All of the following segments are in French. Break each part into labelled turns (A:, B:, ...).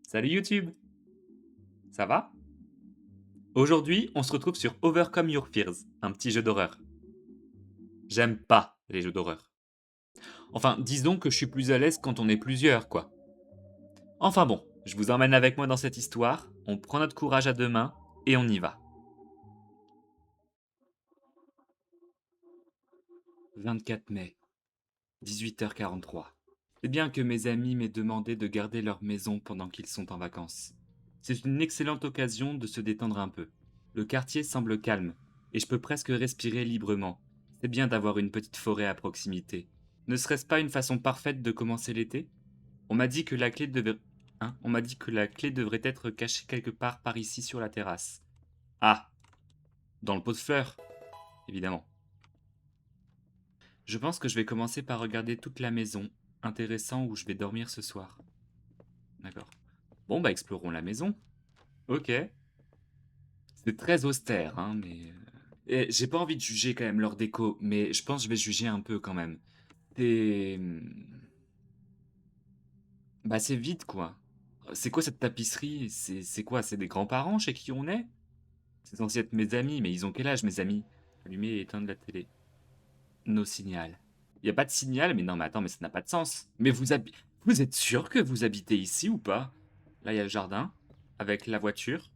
A: Salut YouTube, ça va? Aujourd'hui, on se retrouve sur Overcome Your Fears, un petit jeu d'horreur. J'aime pas les jeux d'horreur. Enfin, disons que je suis plus à l'aise quand on est plusieurs, quoi. Enfin bon, je vous emmène avec moi dans cette histoire, on prend notre courage à deux mains et on y va. 24 mai, 18h43. C'est bien que mes amis m'aient demandé de garder leur maison pendant qu'ils sont en vacances. C'est une excellente occasion de se détendre un peu. Le quartier semble calme, et je peux presque respirer librement. C'est bien d'avoir une petite forêt à proximité. Ne serait-ce pas une façon parfaite de commencer l'été? On m'a dit que la clé devait... Hein? On m'a dit que la clé devrait être cachée quelque part par ici sur la terrasse. Ah, dans le pot de fleurs, évidemment. Je pense que je vais commencer par regarder toute la maison, intéressant où je vais dormir ce soir. D'accord. Bon, bah explorons la maison. Ok. C'est très austère, hein, mais... Et j'ai pas envie de juger quand même leur déco, mais je pense que je vais juger un peu quand même. C'est... Bah c'est vide, quoi. C'est quoi cette tapisserie? C'est quoi? C'est des grands-parents chez qui on est? C'est censé être mes amis, mais ils ont quel âge, mes amis? Allumer et éteindre la télé. No signal. Y a pas de signal? Mais non, mais attends, mais ça n'a pas de sens. Mais vous êtes sûr que vous habitez ici ou pas? Là, il y a le jardin, avec la voiture.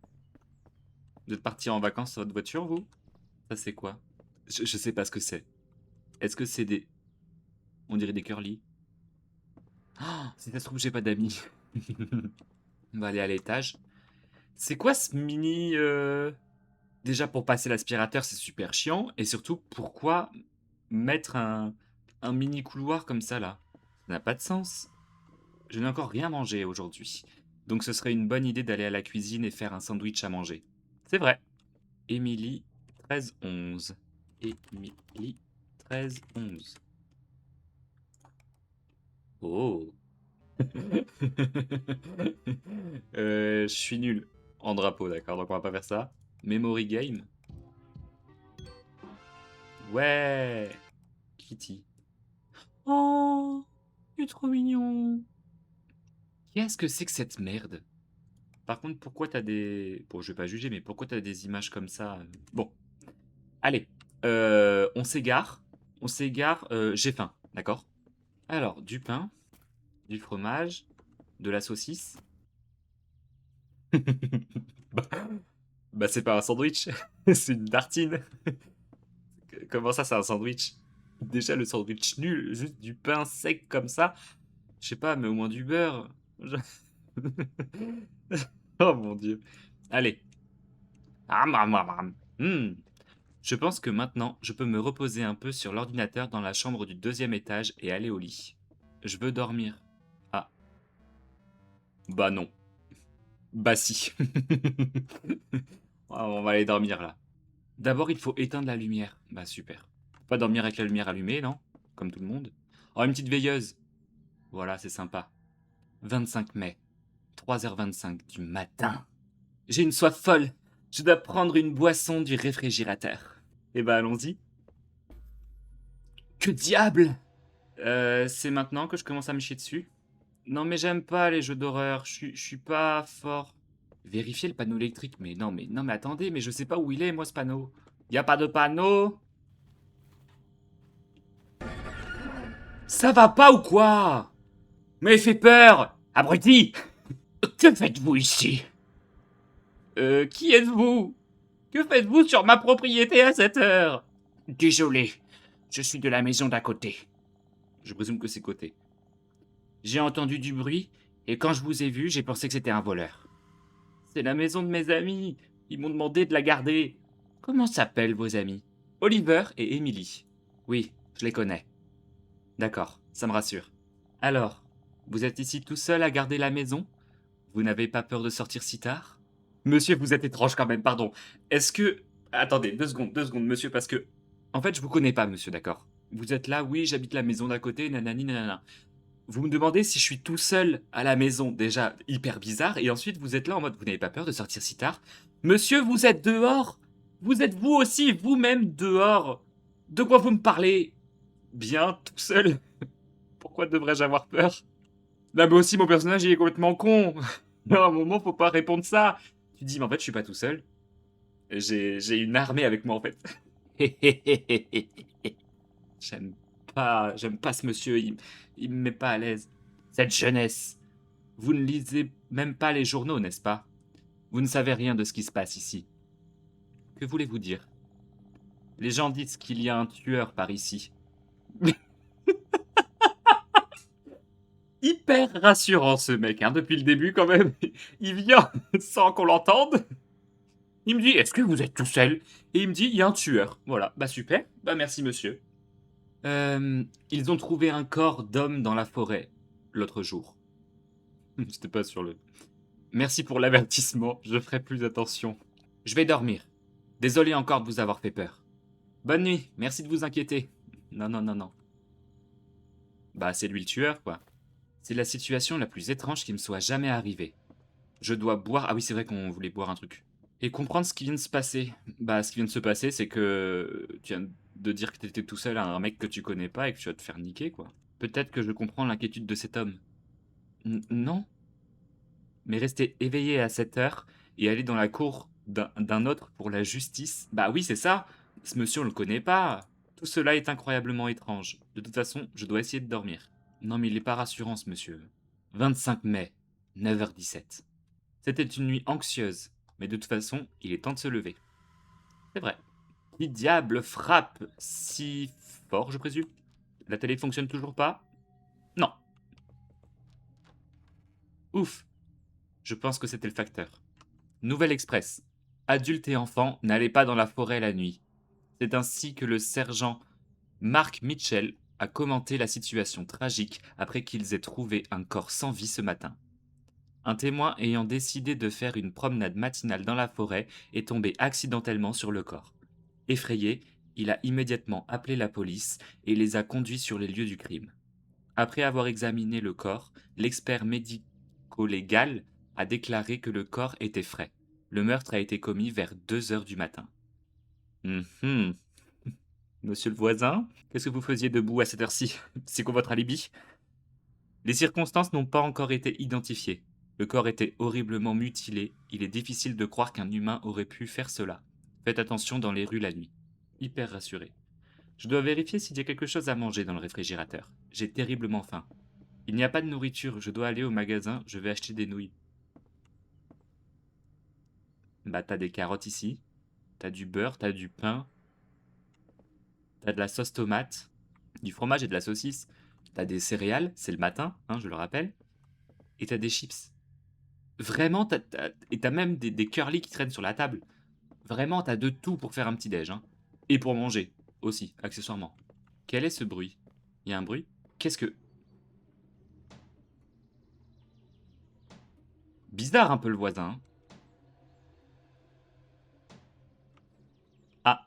A: Vous êtes parti en vacances sur votre voiture, vous? Ça, c'est quoi? Je sais pas ce que c'est. Est-ce que c'est des... On dirait des curly. Oh, si ça se trouve, j'ai pas d'amis. On va aller à l'étage. C'est quoi ce mini... Déjà, pour passer l'aspirateur, c'est super chiant. Et surtout, pourquoi mettre un mini couloir comme ça, là? Ça n'a pas de sens. Je n'ai encore rien mangé aujourd'hui. Donc ce serait une bonne idée d'aller à la cuisine et faire un sandwich à manger. C'est vrai. Émilie 1311. Émilie 1311. Oh. Je suis nul en drapeau, d'accord, donc on va pas faire ça. Memory game. Ouais. Kitty. Oh, il est trop mignon. Qu'est-ce que c'est que cette merde? Par contre, pourquoi t'as des... Bon, je vais pas juger, mais pourquoi t'as des images comme ça? Bon, allez. On s'égare. On s'égare. J'ai faim, d'accord? Alors, du pain, du fromage, de la saucisse. Bah, bah, c'est pas un sandwich, c'est une tartine. Comment ça, c'est un sandwich? Déjà, le sandwich nul, juste du pain sec comme ça. Je sais pas, mais au moins du beurre. Je- Oh mon dieu. Allez. Hmm. Je pense que maintenant, je peux me reposer un peu sur l'ordinateur dans la chambre du deuxième étage et aller au lit. Je veux dormir. Ah, bah non. Bah si. Ah, on va aller dormir là. D'abord, il faut éteindre la lumière. Bah super. Faut pas dormir avec la lumière allumée, non? Comme tout le monde. Oh, une petite veilleuse. Voilà, c'est sympa. 25 mai, 3h25 du matin. J'ai une soif folle. Je dois prendre une boisson du réfrigérateur. Eh ben, allons-y. Que diable! C'est maintenant que je commence à me chier dessus? Non, mais j'aime pas les jeux d'horreur. Je suis pas fort. Vérifier le panneau électrique. Mais non, mais attendez, mais je sais pas où il est, moi, ce panneau. Y a pas de panneau? Ça va pas ou quoi? Mais il fait peur! Abruti! Que faites-vous ici? Qui êtes-vous? Que faites-vous sur ma propriété à cette heure? Désolé, je suis de la maison d'à côté. Je présume que c'est côté. J'ai entendu du bruit, et quand je vous ai vu, j'ai pensé que c'était un voleur. C'est la maison de mes amis. Ils m'ont demandé de la garder. Comment s'appellent vos amis? Oliver et Emily. Oui, je les connais. D'accord, ça me rassure. Alors, vous êtes ici tout seul à garder la maison? Vous n'avez pas peur de sortir si tard? Monsieur, vous êtes étrange quand même, pardon. Est-ce que... Attendez, deux secondes, monsieur, parce que... En fait, je vous connais pas, monsieur, d'accord? Vous êtes là, oui, j'habite la maison d'à côté, nanani, nanana. Vous me demandez si je suis tout seul à la maison, déjà hyper bizarre, et ensuite vous êtes là en mode, vous n'avez pas peur de sortir si tard? Monsieur, vous êtes dehors? Vous êtes vous aussi, vous-même dehors? De quoi vous me parlez? Bien, tout seul? Pourquoi devrais-je avoir peur? Là, mais aussi, mon personnage, il est complètement con. Non, à un moment, faut pas répondre ça. Tu dis, mais en fait, je suis pas tout seul. J'ai une armée avec moi, en fait. J'aime j'aime pas ce monsieur, il me met pas à l'aise. Cette jeunesse. Vous ne lisez même pas les journaux, n'est-ce pas? Vous ne savez rien de ce qui se passe ici. Que voulez-vous dire? Les gens disent qu'il y a un tueur par ici. Hyper rassurant ce mec, hein, depuis le début quand même. Il vient sans qu'on l'entende. Il me dit: «Est-ce que vous êtes tout seul?» Et il me dit: «Il y a un tueur». Voilà, bah super, bah merci monsieur. Ils ont trouvé un corps d'homme dans la forêt l'autre jour. J'étais pas sur le merci pour l'avertissement, je ferai plus attention. Je vais dormir. Désolé encore de vous avoir fait peur. Bonne nuit, merci de vous inquiéter. Non, non, non, non. Bah, c'est lui le tueur, quoi. C'est la situation la plus étrange qui me soit jamais arrivée. Je dois boire. Ah oui, c'est vrai qu'on voulait boire un truc. Et comprendre ce qui vient de se passer. Bah, ce qui vient de se passer, c'est que tu viens de dire que t'étais tout seul à un mec que tu connais pas et que tu vas te faire niquer, quoi. Peut-être que je comprends l'inquiétude de cet homme. Non, mais rester éveillé à cette heure et aller dans la cour d'un autre pour la justice, bah oui, c'est ça. Ce monsieur, on le connaît pas. Tout cela est incroyablement étrange. De toute façon, je dois essayer de dormir. Non, mais il est pas rassurant, ce monsieur. 25 mai, 9h17. C'était une nuit anxieuse, mais de toute façon, il est temps de se lever. C'est vrai. Qui diable frappe si fort, je présume? La télé fonctionne toujours pas? Non. Ouf. Je pense que c'était le facteur. Nouvelle Express. Adultes et enfants, n'allez pas dans la forêt la nuit. C'est ainsi que le sergent Mark Mitchell a commenté la situation tragique après qu'ils aient trouvé un corps sans vie ce matin. Un témoin ayant décidé de faire une promenade matinale dans la forêt est tombé accidentellement sur le corps. Effrayé, il a immédiatement appelé la police et les a conduits sur les lieux du crime. Après avoir examiné le corps, l'expert médico-légal a déclaré que le corps était frais. Le meurtre a été commis vers 2 heures du matin. Mhm. Monsieur le voisin, qu'est-ce que vous faisiez debout à cette heure-ci? C'est quoi votre alibi? Les circonstances n'ont pas encore été identifiées. Le corps était horriblement mutilé. Il est difficile de croire qu'un humain aurait pu faire cela. Faites attention dans les rues la nuit. Hyper rassuré. Je dois vérifier s'il y a quelque chose à manger dans le réfrigérateur. J'ai terriblement faim. Il n'y a pas de nourriture, je dois aller au magasin, je vais acheter des nouilles. Bah t'as des carottes ici, t'as du beurre, t'as du pain, t'as de la sauce tomate, du fromage et de la saucisse. T'as des céréales, c'est le matin, hein, je le rappelle, et t'as des chips. Vraiment, et t'as même des curly qui traînent sur la table. Vraiment, t'as de tout pour faire un petit déj, hein. Et pour manger, aussi, accessoirement. Quel est ce bruit? Il y a un bruit? Qu'est-ce que... Bizarre un peu le voisin, hein. Ah,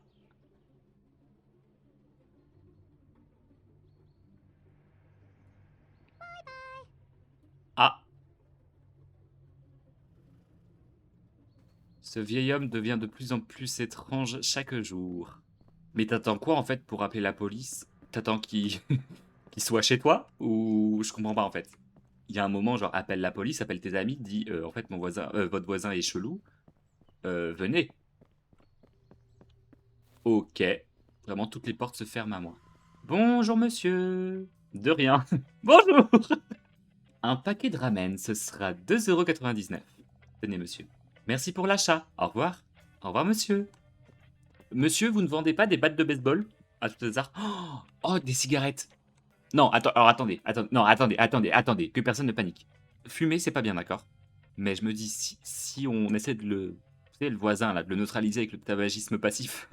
A: ah. Ce vieil homme devient de plus en plus étrange chaque jour. Mais t'attends quoi en fait pour appeler la police? T'attends qu'il qu'il soit chez toi? Ou je comprends pas en fait. Il y a un moment, genre, appelle la police, appelle tes amis, dis en fait mon voisin, votre voisin est chelou. Venez. Ok. Vraiment, toutes les portes se ferment à moi. Bonjour monsieur. De rien. Bonjour. Un paquet de ramen, ce sera 2,99 €. Tenez monsieur. Merci pour l'achat. Au revoir. Au revoir monsieur. Monsieur, vous ne vendez pas des battes de baseball? À tout hasard. Oh, des cigarettes. Non, alors attendez, non, attendez, que personne ne panique. Fumer, c'est pas bien, d'accord? Mais je me dis, si on essaie de le, tu sais, le voisin, là, de le neutraliser avec le tabagisme passif.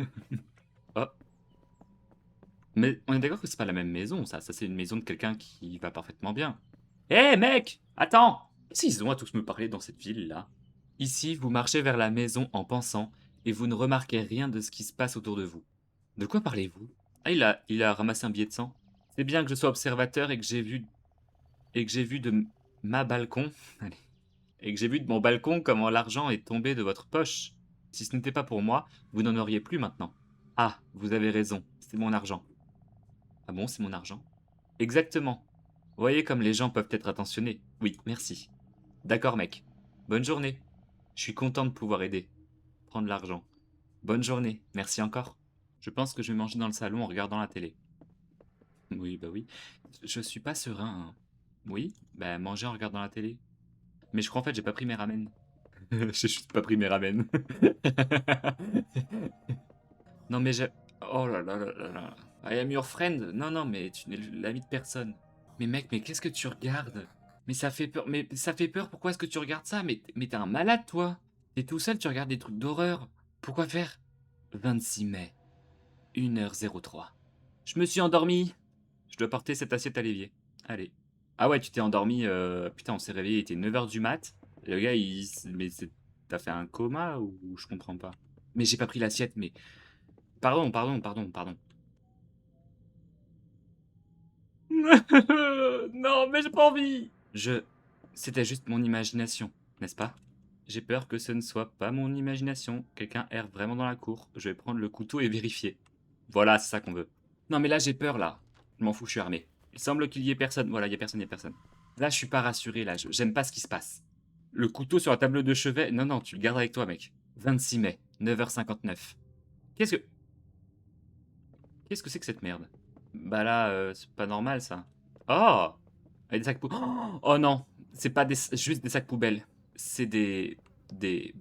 A: Oh. Mais on est d'accord que c'est pas la même maison, ça. Ça, c'est une maison de quelqu'un qui va parfaitement bien. Hé, mec! Attends! Qu'est-ce qu'ils ont à tous me parler dans cette ville-là? Ici, vous marchez vers la maison en pensant, et vous ne remarquez rien de ce qui se passe autour de vous. De quoi parlez-vous? Ah, il a ramassé un billet de sang. C'est bien que je sois observateur et que j'ai vu de ma balcon, allez, et que j'ai vu de mon balcon comment l'argent est tombé de votre poche. Si ce n'était pas pour moi, vous n'en auriez plus maintenant. Ah, vous avez raison, c'est mon argent. Ah bon, c'est mon argent? Exactement. Vous voyez comme les gens peuvent être attentionnés. Oui, merci. D'accord, mec. Bonne journée. Je suis content de pouvoir aider. Prendre l'argent. Bonne journée. Merci encore. Je pense que je vais manger dans le salon en regardant la télé. Oui, bah oui. Je suis pas serein, hein. Oui, bah manger en regardant la télé. Mais je crois en fait j'ai pas pris mes ramen. J'ai juste pas pris mes ramen. Non mais j'ai... Oh là là là là là. I am your friend. Non, non, mais tu n'es l'ami de personne. Mais mec, mais qu'est-ce que tu regardes? Mais ça fait peur. Mais ça fait peur, pourquoi est-ce que tu regardes ça? Mais t'es un malade, toi. T'es tout seul, tu regardes des trucs d'horreur. Pourquoi faire? 26 mai, 1h03. Je me suis endormi. Je dois porter cette assiette à l'évier. Allez. Ah ouais, tu t'es endormi. Putain, on s'est réveillé, il était 9h du mat. Le gars, il... Mais c'est... T'as fait un coma ou je comprends pas? Mais j'ai pas pris l'assiette, mais... Pardon, pardon, pardon, pardon. Non, mais j'ai pas envie. C'était juste mon imagination, n'est-ce pas? J'ai peur que ce ne soit pas mon imagination. Quelqu'un erre vraiment dans la cour. Je vais prendre le couteau et vérifier. Voilà, c'est ça qu'on veut. Non, mais là, j'ai peur, là. Je m'en fous, je suis armé. Il semble qu'il y ait personne. Voilà, il y a personne, il y a personne. Là, je suis pas rassuré, là. J'aime pas ce qui se passe. Le couteau sur la table de chevet. Non, non, tu le gardes avec toi, mec. 26 mai, 9h59. Qu'est-ce que... Qu'est-ce que c'est que cette merde? Bah là, c'est pas normal, ça. Oh! Avec des sacs oh non! C'est pas juste des sacs poubelles. C'est des... des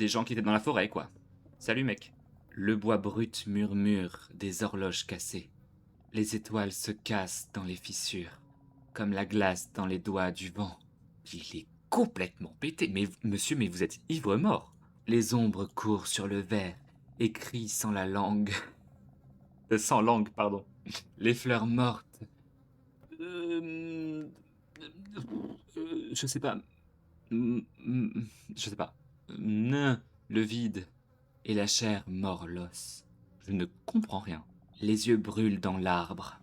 A: gens qui étaient dans la forêt, quoi. Salut, mec. Le bois brut murmure des horloges cassées. Les étoiles se cassent dans les fissures, comme la glace dans les doigts du vent. Il est complètement pété. Mais monsieur, mais vous êtes ivre-mort. Les ombres courent sur le verre et crient sans la langue. Sans langue, pardon. Les fleurs mortes. Je sais pas. Je sais pas. Le vide. Et la chair mord l'os. Je ne comprends rien. Les yeux brûlent dans l'arbre.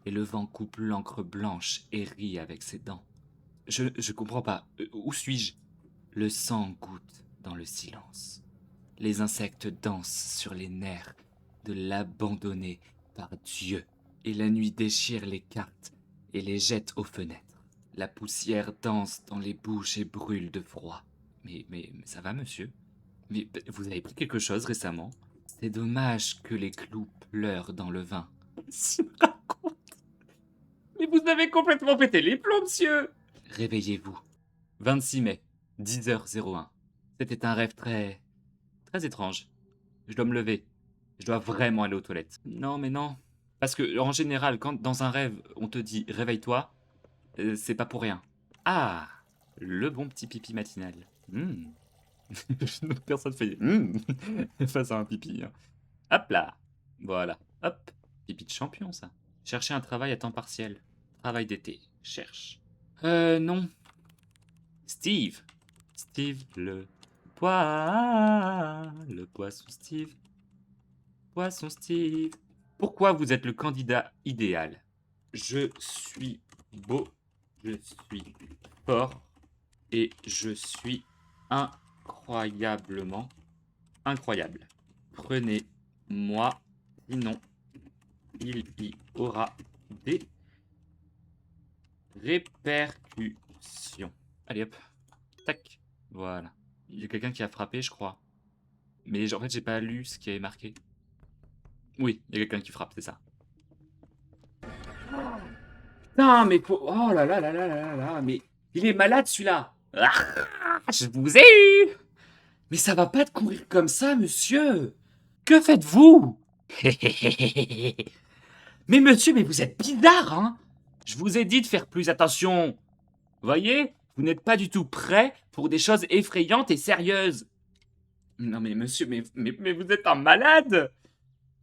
A: Et le vent coupe l'encre blanche et rit avec ses dents. Je comprends pas. Où suis-je? Le sang goutte dans le silence. Les insectes dansent sur les nerfs de l'abandonné par Dieu. Et la nuit déchire les cartes et les jette aux fenêtres. La poussière danse dans les bouches et brûle de froid. Mais ça va, monsieur? Mais vous avez pris quelque chose récemment? C'est dommage que les clous pleurent dans le vin. S'il me raconte. Mais vous avez complètement pété les plombs, monsieur! Réveillez-vous. 26 mai, 10h01. C'était un rêve très étrange. Je dois me lever. Je dois vraiment aller aux toilettes. Non, mais non. Parce que, en général, quand dans un rêve, on te dit réveille-toi, c'est pas pour rien. Ah, le bon petit pipi matinal. Personne fait face à un pipi. Hein. Hop là. Voilà. Hop. Pipi de champion, ça. Chercher un travail à temps partiel. Travail d'été. Cherche. Non. Steve. Steve le poisson Steve. Poisson Steve. Pourquoi vous êtes le candidat idéal? Je suis beau, je suis fort et je suis incroyablement incroyable. Prenez-moi, sinon il y aura des répercussions. Allez hop, tac, voilà. Il y a quelqu'un qui a frappé, je crois. Mais en fait, j'ai pas lu ce qui avait marqué. Oui, il y a quelqu'un qui frappe, c'est ça. Putain, mais oh là là là là là là, mais il est malade celui-là. Ah, je vous ai eu. Mais ça va pas de courir comme ça, monsieur. Que faites-vous? Mais monsieur, mais vous êtes bizarre, hein. Je vous ai dit de faire plus attention. Voyez, vous n'êtes pas du tout prêt pour des choses effrayantes et sérieuses. Non mais monsieur, mais vous êtes un malade.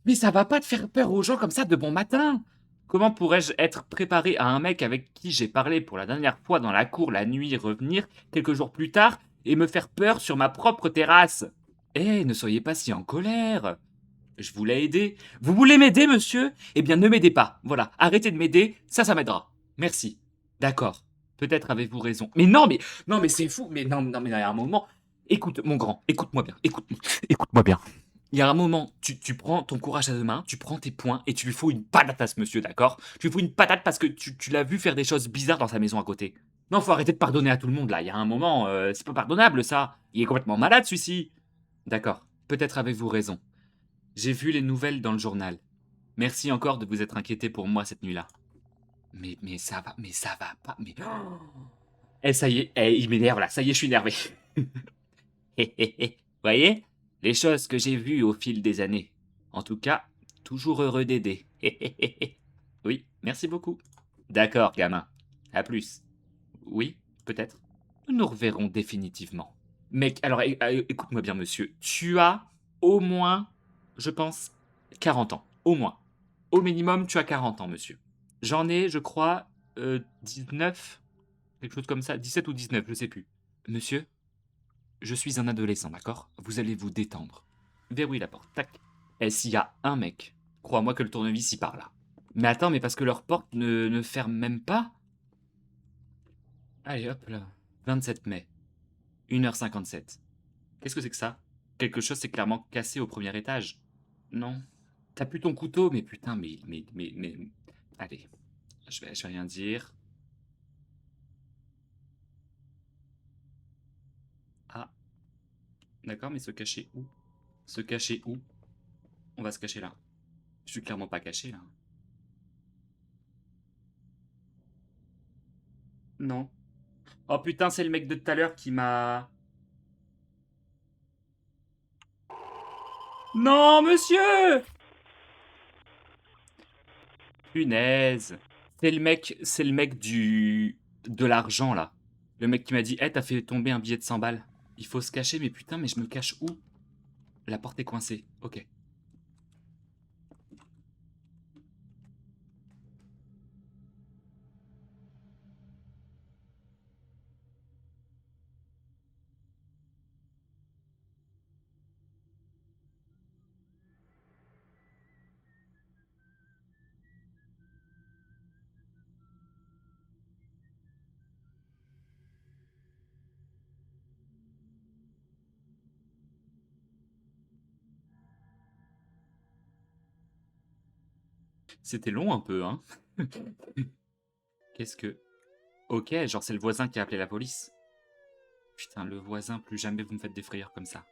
A: Mais ça va pas de faire peur aux gens comme ça de bon matin. Comment pourrais-je être préparé à un mec avec qui j'ai parlé pour la dernière fois dans la cour la nuit revenir quelques jours plus tard et me faire peur sur ma propre terrasse? Eh, ne soyez pas si en colère. Je voulais aider. Vous voulez m'aider, monsieur? Eh bien, ne m'aidez pas. Voilà, arrêtez de m'aider, ça m'aidera. Merci. D'accord. Peut-être avez-vous raison. Mais non, mais c'est fou. Mais non, mais il y a un moment. Écoute, mon grand, écoute-moi bien. Écoute-moi bien. Il y a un moment, tu prends ton courage à deux mains, tu prends tes poings et tu lui fous une patate à ce monsieur, d'accord? Tu lui fous une patate parce que tu l'as vu faire des choses bizarres dans sa maison à côté. Non, faut arrêter de pardonner à tout le monde, là. Il y a un moment, c'est pas pardonnable, ça. Il est complètement malade, celui-ci. D'accord, peut-être avez-vous raison. J'ai vu les nouvelles dans le journal. Merci encore de vous être inquiété pour moi cette nuit-là. Mais ça va pas, mais... Eh, ça y est, eh, il m'énerve, là. Ça y est, je suis énervé. Voyez? Les choses que j'ai vues au fil des années. En tout cas, toujours heureux d'aider. Oui, merci beaucoup. D'accord, gamin. À plus. Oui, peut-être. Nous nous reverrons définitivement. Mec, alors écoute-moi bien, monsieur. Tu as au moins, je pense, 40 ans. Au moins. Au minimum, tu as 40 ans, monsieur. J'en ai, je crois, 19, quelque chose comme ça. 17 ou 19, je sais plus. Monsieur, je suis un adolescent, d'accord? Vous allez vous détendre. Verrouille la porte, tac. Et s'il y a un mec, crois-moi que le tournevis y part là. Mais attends, mais parce que leur porte ne ferme même pas? Allez, hop là. 27 mai. 1h57. Qu'est-ce que c'est que ça? Quelque chose s'est clairement cassé au premier étage. Non. T'as plus ton couteau, mais putain, mais... Allez, je vais rien dire. Ah, d'accord, mais se cacher où? Se cacher où? On va se cacher là. Je suis clairement pas caché, là. Non. Oh putain, c'est le mec de tout à l'heure qui m'a... Non, monsieur! Punaise. C'est le mec de l'argent, là. Le mec qui m'a dit, hey, t'as fait tomber un billet de 100 balles. Il faut se cacher, mais putain, mais je me cache où? La porte est coincée. Ok. C'était long un peu, hein. Qu'est-ce que... Ok, genre c'est le voisin qui a appelé la police. Putain, le voisin, plus jamais vous me faites des frayeurs comme ça.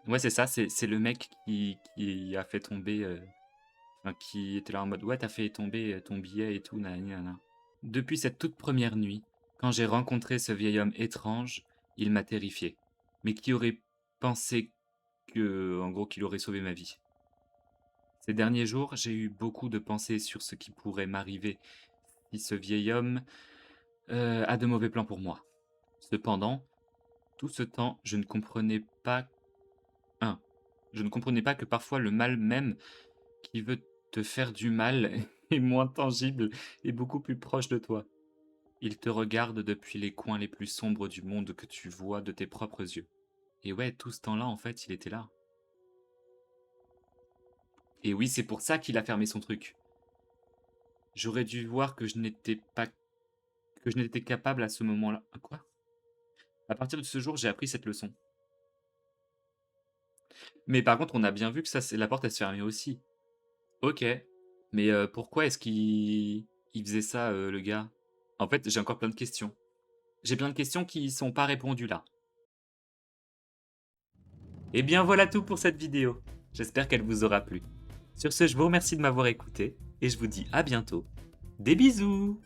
A: Ouais, c'est ça, c'est le mec qui a fait tomber... enfin, qui était là en mode, ouais, t'as fait tomber ton billet et tout, nanani, nanana. Depuis cette toute première nuit, quand j'ai rencontré ce vieil homme étrange, il m'a terrifié. Mais qui aurait pensé que, en gros, qu'il aurait sauvé ma vie? Ces derniers jours, j'ai eu beaucoup de pensées sur ce qui pourrait m'arriver si ce vieil homme a de mauvais plans pour moi. Cependant, tout ce temps, je ne comprenais pas... Je ne comprenais pas que parfois le mal même qui veut te faire du mal est moins tangible et beaucoup plus proche de toi. Il te regarde depuis les coins les plus sombres du monde que tu vois de tes propres yeux. Et ouais, tout ce temps-là, en fait, il était là. Et oui, c'est pour ça qu'il a fermé son truc. J'aurais dû voir que je n'étais pas... que je n'étais capable à ce moment-là... Quoi? À partir de ce jour, j'ai appris cette leçon. Mais par contre, on a bien vu que ça, la porte, elle se fermait aussi. Ok. Mais pourquoi est-ce qu'il faisait ça, le gars? En fait, j'ai encore plein de questions. J'ai plein de questions qui sont pas répondues là. Et bien voilà tout pour cette vidéo. J'espère qu'elle vous aura plu. Sur ce, je vous remercie de m'avoir écouté et je vous dis à bientôt. Des bisous!